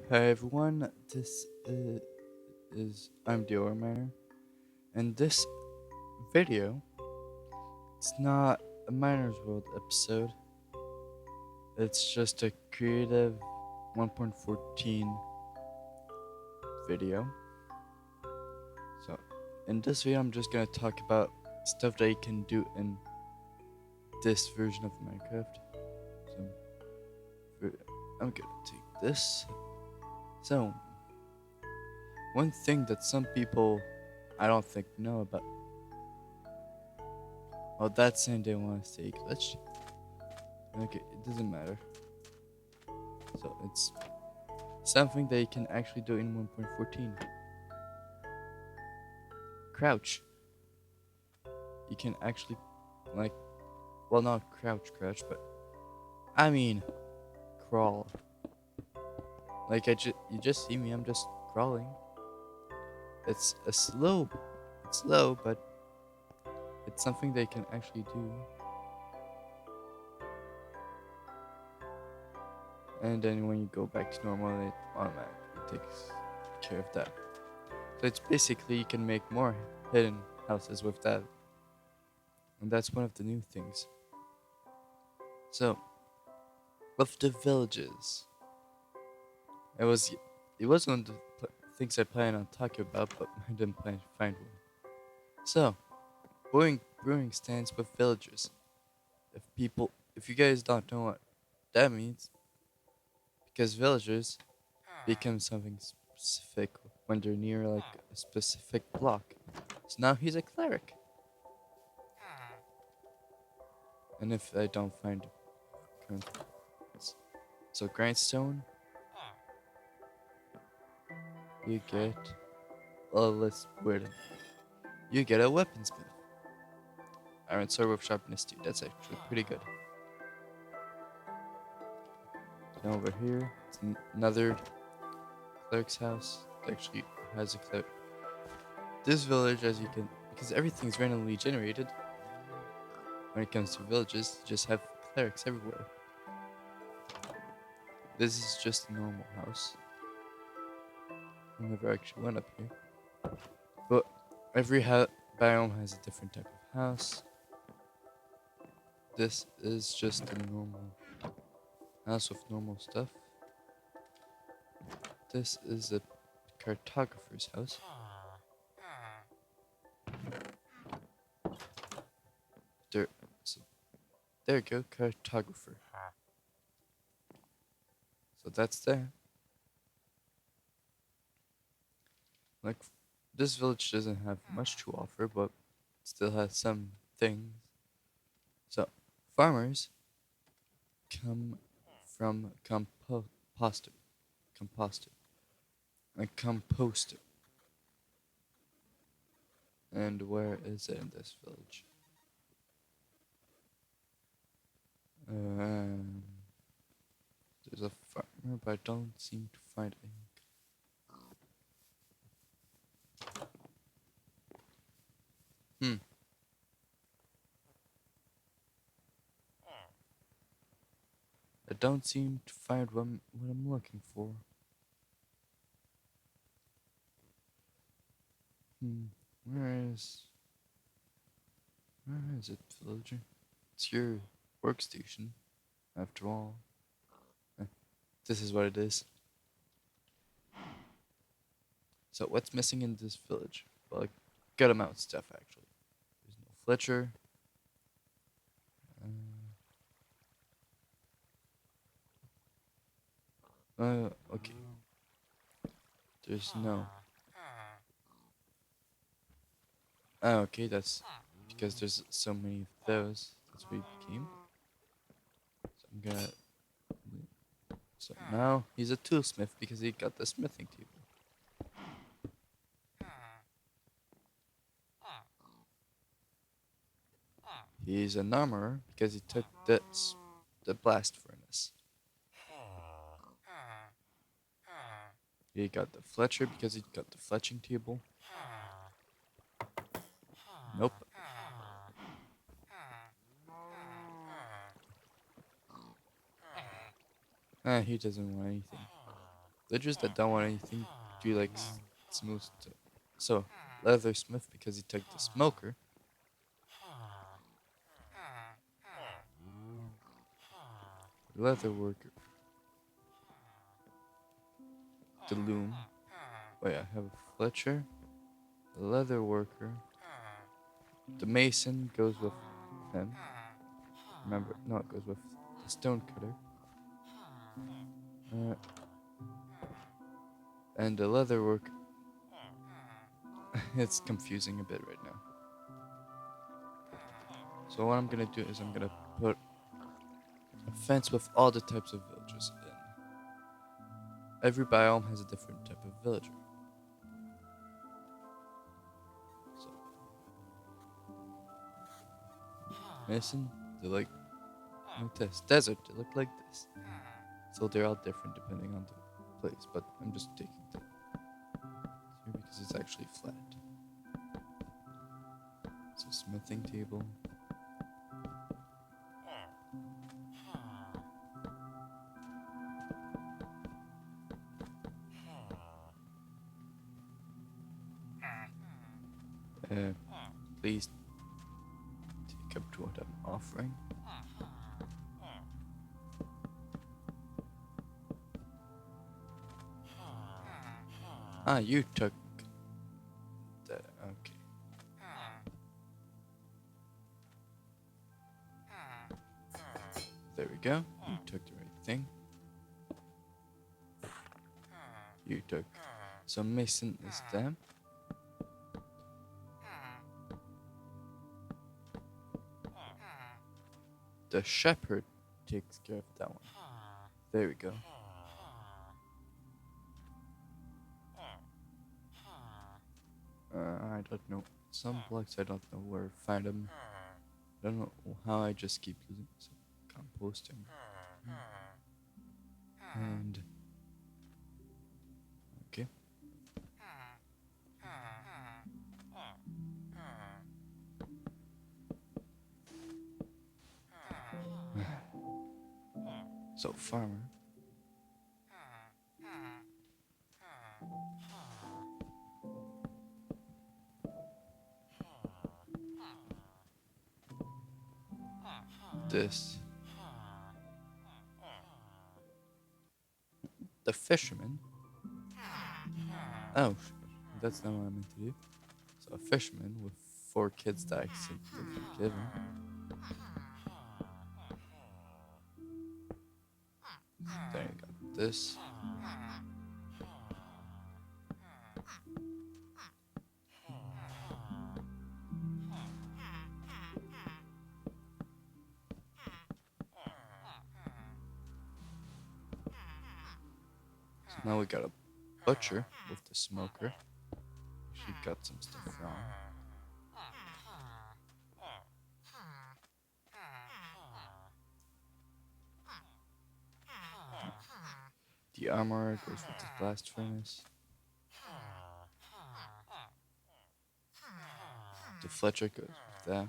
Hi everyone, this is I'm Dior Miner, and this video it's not a Miner's World episode. It's just a creative 1.14 video. So in this video, I'm just gonna talk about stuff that you can do in this version of Minecraft. So I'm gonna take this. So one thing that some people I don't think know about. Oh, that's saying they want to stay glitched. Okay, it doesn't matter. So it's something that you can actually do in 1.14. Crouch. You can actually, like, well, not crouch, but I mean, crawl. Like, you just see me, I'm just crawling. It's slow, but it's something they can actually do. And then when you go back to normal, it automatically takes care of that. So it's basically you can make more hidden houses with that. And that's one of the new things. So, with the villages, it was it was one of the things I planned on talking about, but I didn't plan to find one. So, brewing stands with villagers. If you guys don't know what that means, because villagers become something specific when they're near like a specific block. So now he's a cleric, and if I don't find current, so grindstone, you get. Well, let's word it. You get a weaponsmith. Iron sword with sharpness 2. That's actually pretty good. Then over here, it's another cleric's house. It actually has a cleric. This village, as you can, because everything's randomly generated. When it comes to villages, you just have clerics everywhere. This is just a normal house. I never actually went up here. But every biome has a different type of house. This is just a normal house with normal stuff. This is a cartographer's house. There, so there you go, cartographer. So that's there. Like, this village doesn't have much to offer, but still has some things. So, farmers come from composter, a composter. And where is it in this village? Um, there's a farmer, but I don't seem to find any. Hmm. I don't seem to find what I'm looking for. Hmm. Where is where is it, villager? It's your workstation, after all. Eh, this is what it is. So what's missing in this village? Well, a good amount of stuff actually. There's no Fletcher. Okay. There's no. Okay, that's because there's so many of those. That's what it became. So I'm gonna. So now he's a toolsmith because he got the smithing table. He's an armorer because he took the blast furnace. He got the Fletcher because he got the fletching table. Nope. He doesn't want anything. Villagers that don't want anything do like smooth stuff. So, Leathersmith because he took the smoker. Leather worker, the loom. Wait, I have a Fletcher, the leather worker, the mason goes with him. Remember, no, it goes with the stone cutter. Uh, and the leather worker. It's confusing a bit right now. So what I'm gonna do is I'm gonna put a fence with all the types of villagers in. Every biome has a different type of villager. So, Mason, they like this. Desert, they look like this. So they're all different depending on the place, but I'm just taking the here because it's actually flat. So smithing table. Uh, please take up to what I'm offering. Ah, you took the okay. There we go. You took the right thing. You took. So Mason is them. The shepherd takes care of that one. There we go. I don't know. Some blocks I don't know where to find them. I don't know how I just keep losing some composting. And okay. So farmer. This. The fisherman. Oh, that's not what I meant to do. So a fisherman with 4 kids that I simply give him. There you go. This. So now we got a butcher with the smoker. She got some stuff wrong. The armorer goes with the blast furnace. The Fletcher goes with that.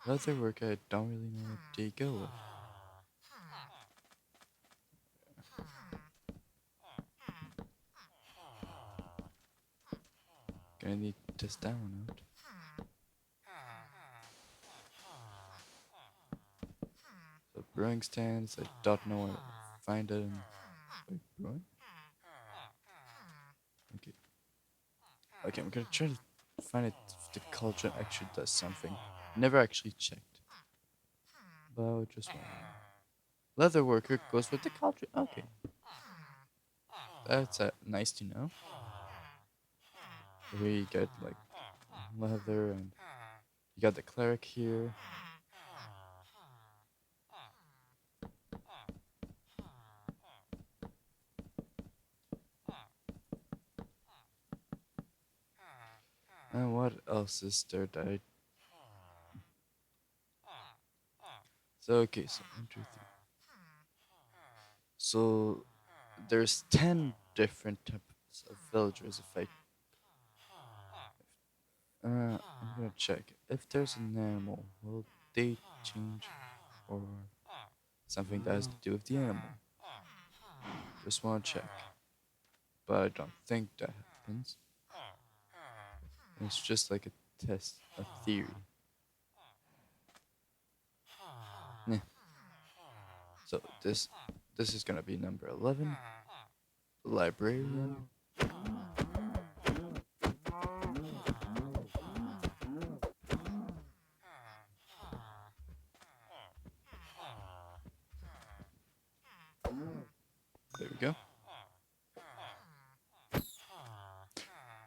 Leather work I don't really know what they go with. Gonna need to test that one out. So brewing stands, I don't know where to find it. Wait, brewing? Okay. Okay, I'm gonna try to find it if the culture actually does something. Never actually checked. But just one. Leather worker goes with the culture. Okay. That's nice to know. Here you get like leather and you got the cleric here. And what else is there that I... So okay, so 1, 2, 3. So there's 10 different types of villagers. I'm gonna check if there's an animal. Will they change or something that has to do with the animal? Just want to check. But I don't think that happens. It's just like a test, a theory. Yeah. So this is gonna be number 11. Librarian. There we go.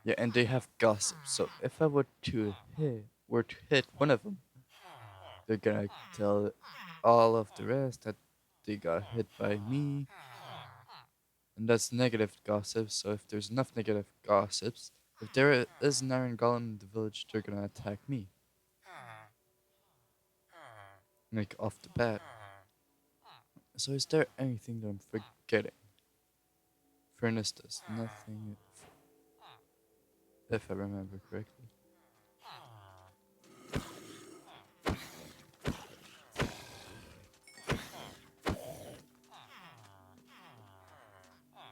Yeah, and they have gossip. So if I were to hit one of them, they're gonna tell all of the rest that they got hit by me. And that's negative gossip. So if there's enough negative gossips, if there is an iron golem in the village, they're gonna attack me. Like off the bat. So is there anything that I'm forgetting? Furnace does nothing, if I remember correctly.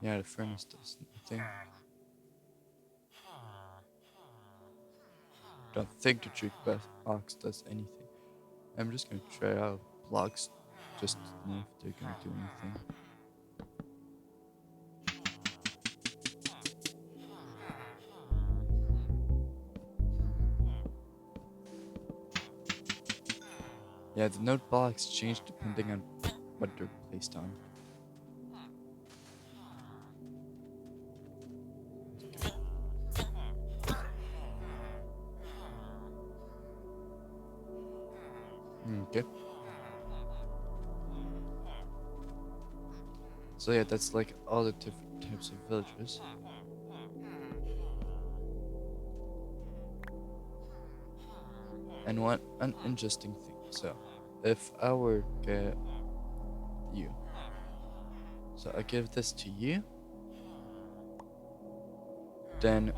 Yeah, the furnace does nothing. Don't think the trick box does anything. I'm just gonna try out blocks just to know if they're gonna do anything. Yeah, the note blocks change depending on what they're placed on. Okay. So yeah, that's like all the different types of villagers. And an interesting thing. So, if I were to get you, so I give this to you, then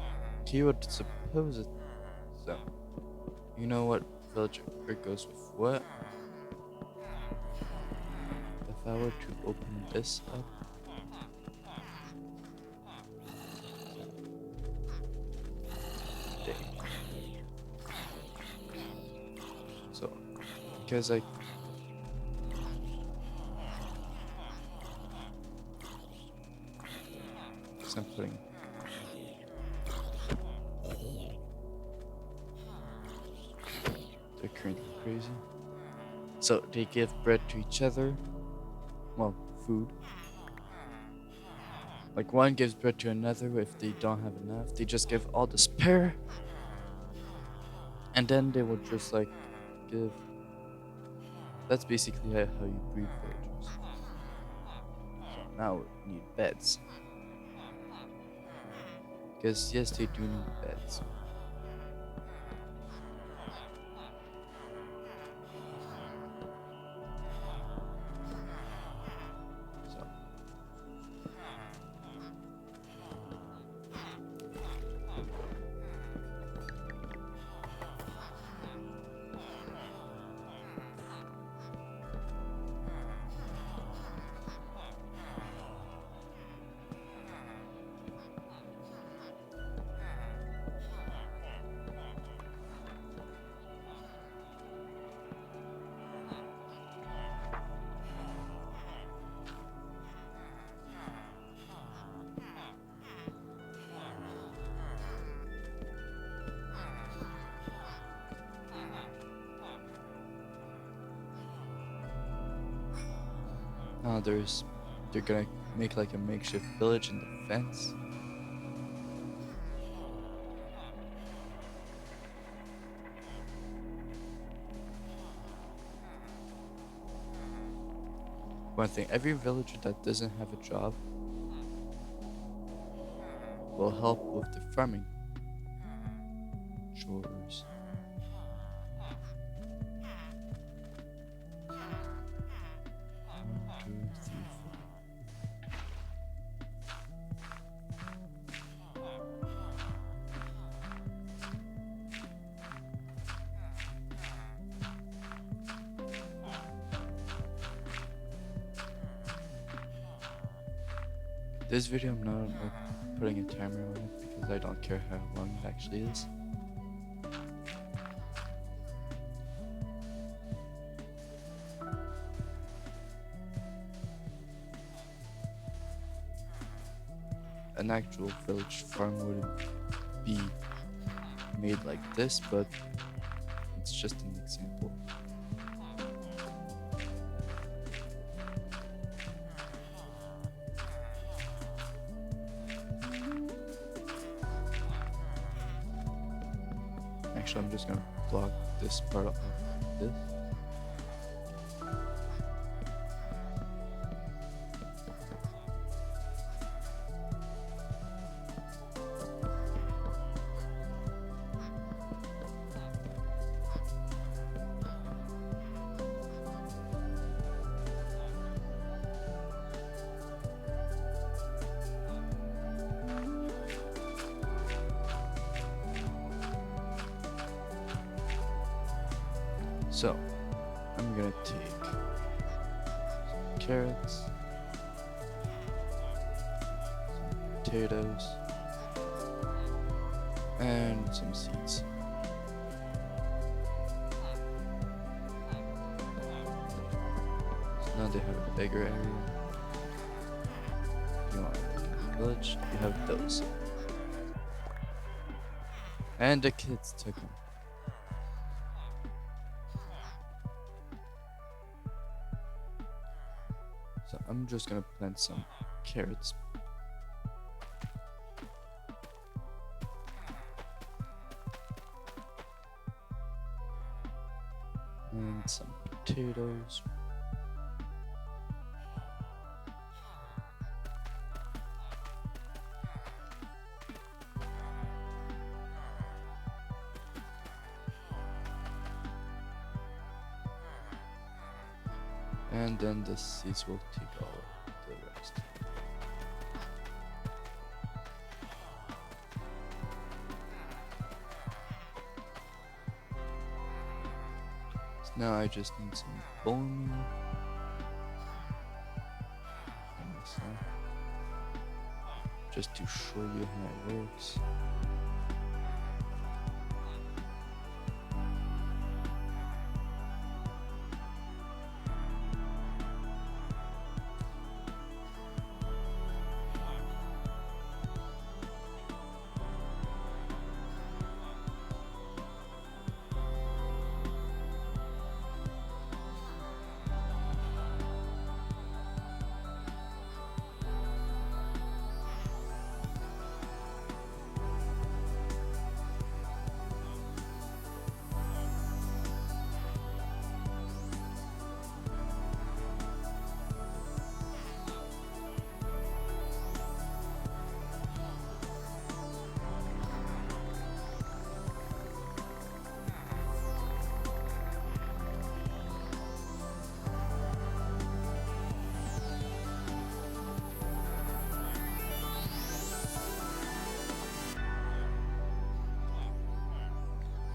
he would suppose it. So, you know what villager goes with what? If I were to open this up, so because I I'm putting they're currently crazy. So they give bread to each other. Well, food. Like one gives bread to another if they don't have enough. They just give all the spare. And then they would just like give. That's basically how you breed villagers. So now we need beds. Because yes, they do need beds. So now they're gonna make like a makeshift village in the fence. One thing, every villager that doesn't have a job will help with the farming chores. One, two, three, four. This video I'm not like putting a timer on it because I don't care how long it actually is. An actual village farm wouldn't be made like this, but it's just an example. Actually, I'm just gonna block this part off like this. So, I'm gonna take some carrots, some potatoes, and some seeds. So now they have a bigger area. If you want to make a village, you have those. And the kids took them. So I'm just gonna plant some carrots. And some potatoes. And then the seeds will take all of the rest. So now I just need some bone meal. And this now. Just to show you how it works.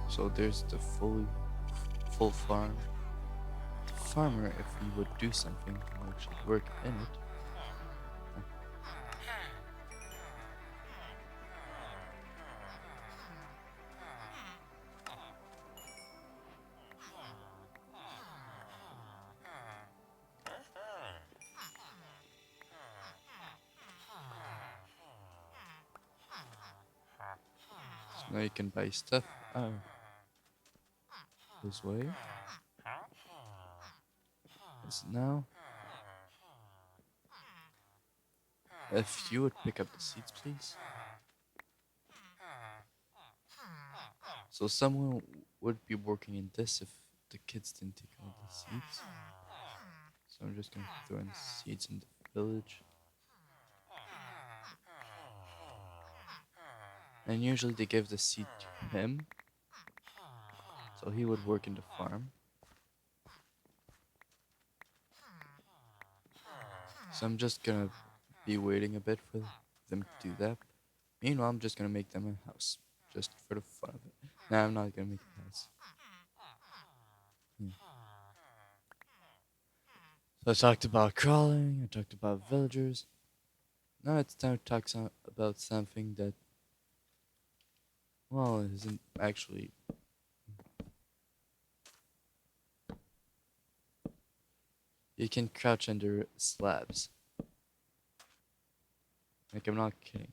So there's the full farm. Farmer, if he would do something, will actually work in it. So now you can buy stuff this way. Yes, now, if you would pick up the seeds, please. So someone would be working in this if the kids didn't take all the seeds. So I'm just gonna throw in seeds in the village. And usually they give the seed to him, so he would work in the farm. So I'm just gonna be waiting a bit for them to do that. Meanwhile, I'm just gonna make them a house, just for the fun of it. Nah, I'm not gonna make a house. So I talked about crawling, I talked about villagers. Now it's time to talk about something that, well, isn't actually. You can crouch under slabs. Like, I'm not kidding.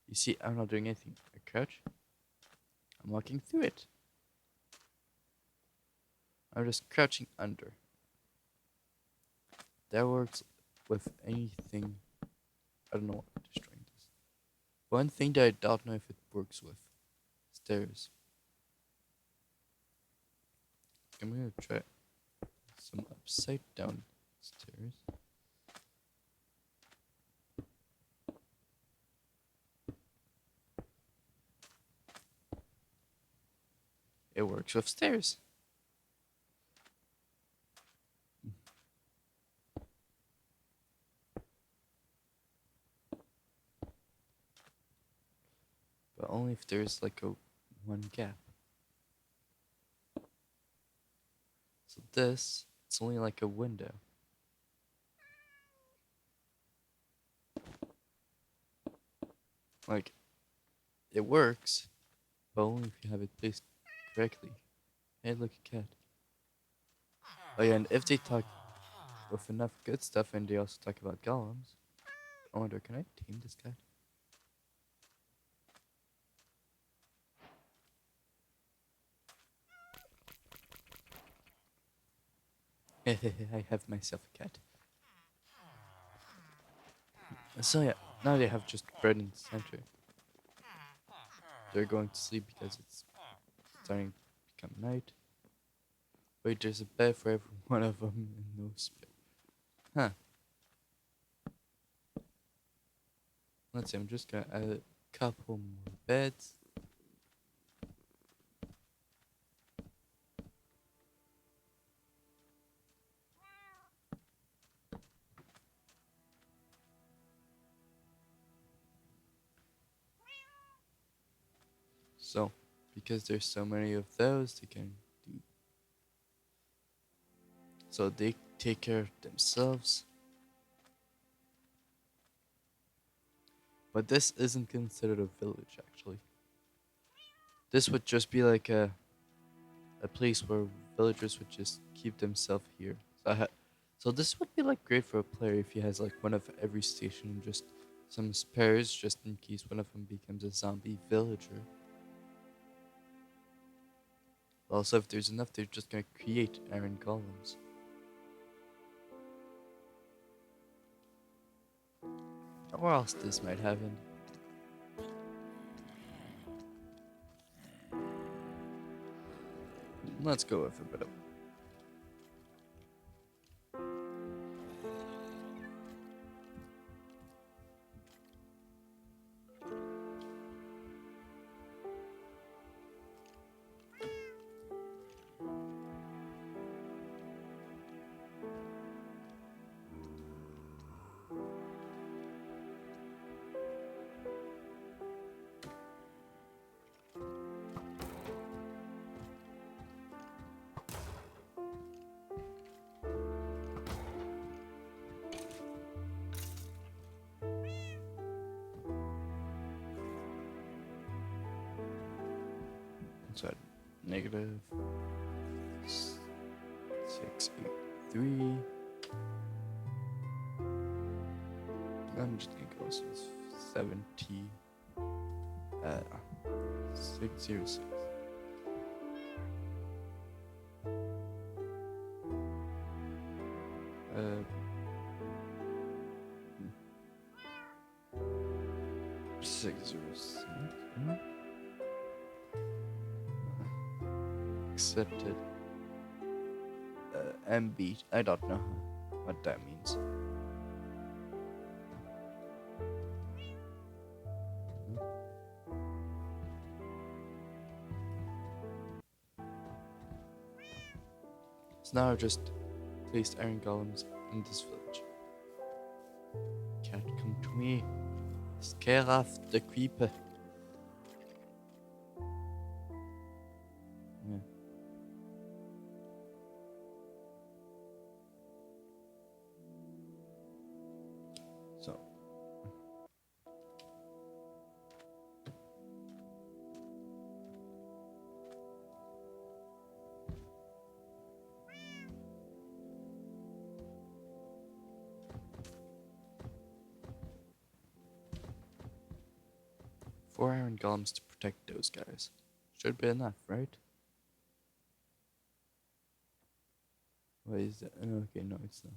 You see, I'm not doing anything. I crouch, I'm walking through it. I'm just crouching under. That works with anything. I don't know what I'm destroying this. One thing that I don't know if it works with stairs. I'm gonna try some upside down stairs. It works with stairs. But only if there's like a one gap. So this, it's only like a window. Like, it works, but only if you have it placed correctly. Hey, look, a cat. Oh yeah, and if they talk with enough good stuff and they also talk about golems, I wonder, can I tame this cat? I have myself a cat. So yeah, now they have just bread in the center. They're going to sleep because it's starting to become night. Wait, there's a bed for every one of them and no space. Huh. Let's see, I'm just gonna add a couple more beds. So, because there's so many of those, they can do. So they take care of themselves. But this isn't considered a village, actually. This would just be like a place where villagers would just keep themselves here. So this would be like great for a player if he has like one of every station and just some spares just in case one of them becomes a zombie villager. Also, if there's enough, they're just gonna create iron golems. Or else this might happen. Let's go with a bit of. So negative 683. I'm just gonna go with 70. 606. Uh, 606. Accepted. MB. I don't know what that means. So now I've just placed iron golems in this village. Cat, come to me. Scare off the creeper. Yeah. 4 iron golems to protect those guys. Should be enough, right? What is that? Okay, no, it's not.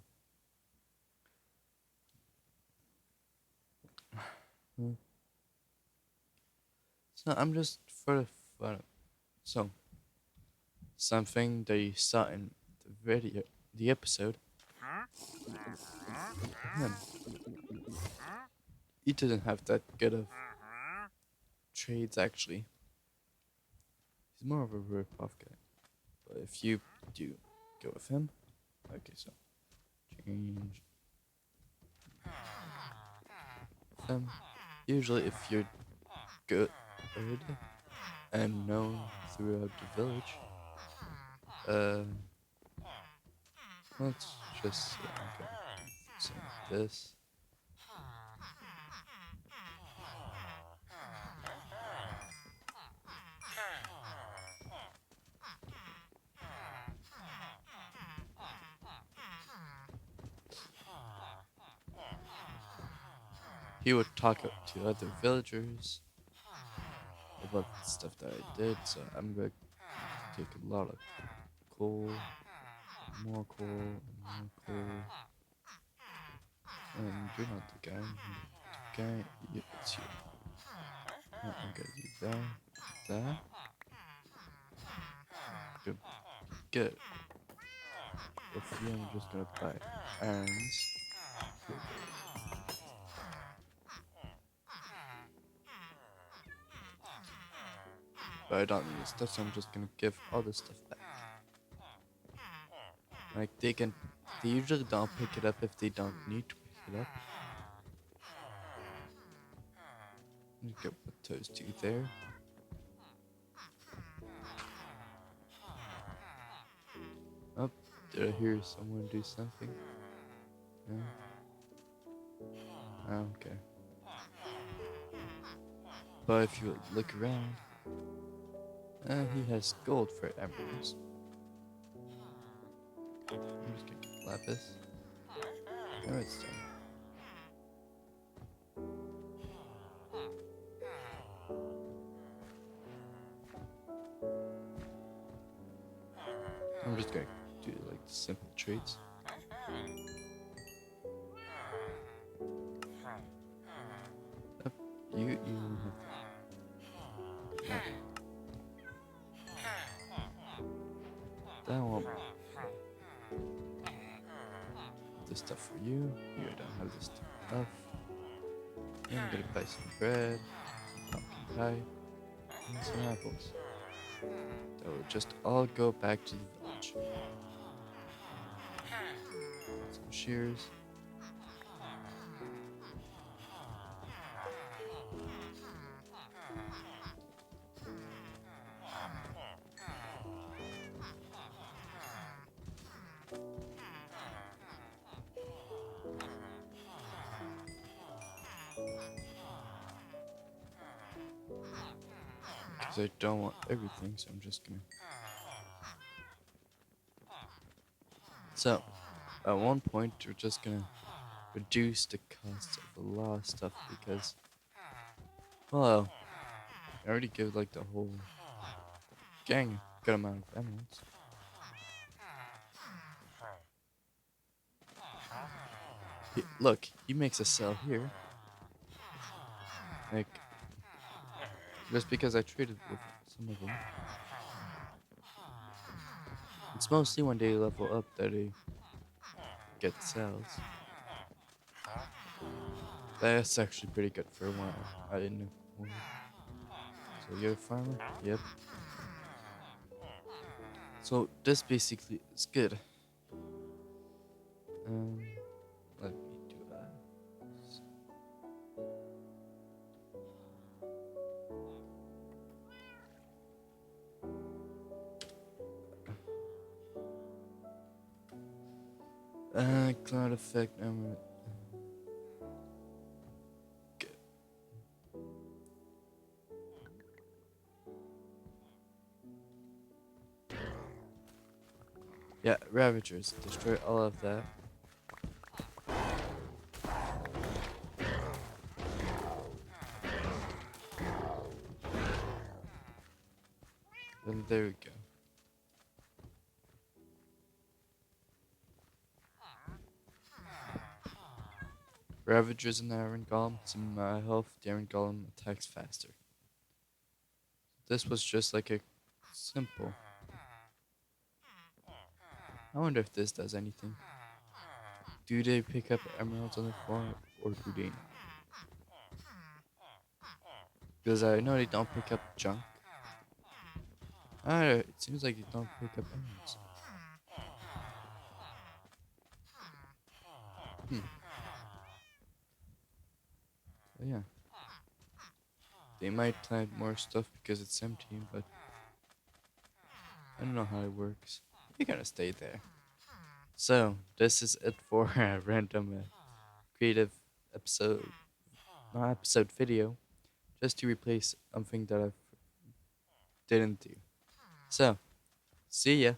Hmm. So I'm just for the fun. So something that you saw in the video, the episode. Him. He didn't have that good of trades actually. He's more of a rip-off guy. But if you do go with him, okay, so change them. Usually, if you're good and known throughout the village, uh, let's just see. Okay, so this. He would talk to other villagers about the stuff that I did, so I'm going to take a lot of coal, more coal, more coal. And you're not the guy. The guy, yeah, it's you. I'm gonna do that. Good. Good. With you, I'm just gonna buy irons. But I don't need stuff, so I'm just gonna give all this stuff back. Like, they usually don't pick it up if they don't need to pick it up. I'm just gonna put those two there. Oh, did I hear someone do something? No? I don't care. But if you look around, he has gold for emeralds. I'm just gonna get lapis. No, it's done. I'm just gonna do like simple trades. You have that one. This stuff for you. You don't have this stuff. And I'm gonna buy some bread, some pumpkin pie, and some apples. That will just all go back to the village. Some shears. Because I don't want everything, so I'm just gonna. So, at one point, we're just gonna reduce the cost of a lot of stuff because, well, I already give like the whole gang a good amount of emeralds. Look, he makes a sell here. Like, just because I traded with some of them. It's mostly when they level up that they get sales. That's actually pretty good for one I didn't know. So you're a farmer? Yep. So this basically is good. Let me do that. Cloud effect. Good. Yeah, Ravagers. Destroy all of that. Then there we go. Ravagers and Iron Golem. Some health, the Iron Golem attacks faster. This was just like a simple. I wonder if this does anything. Do they pick up emeralds on the floor or do they not? Because I know they don't pick up junk. I don't know, it seems like they don't pick up emeralds. Hmm. So yeah. They might plant more stuff because it's empty, but I don't know how it works. You're gonna stay there. So, this is it for a random creative episode, not episode video, just to replace something that I didn't do. So, see ya.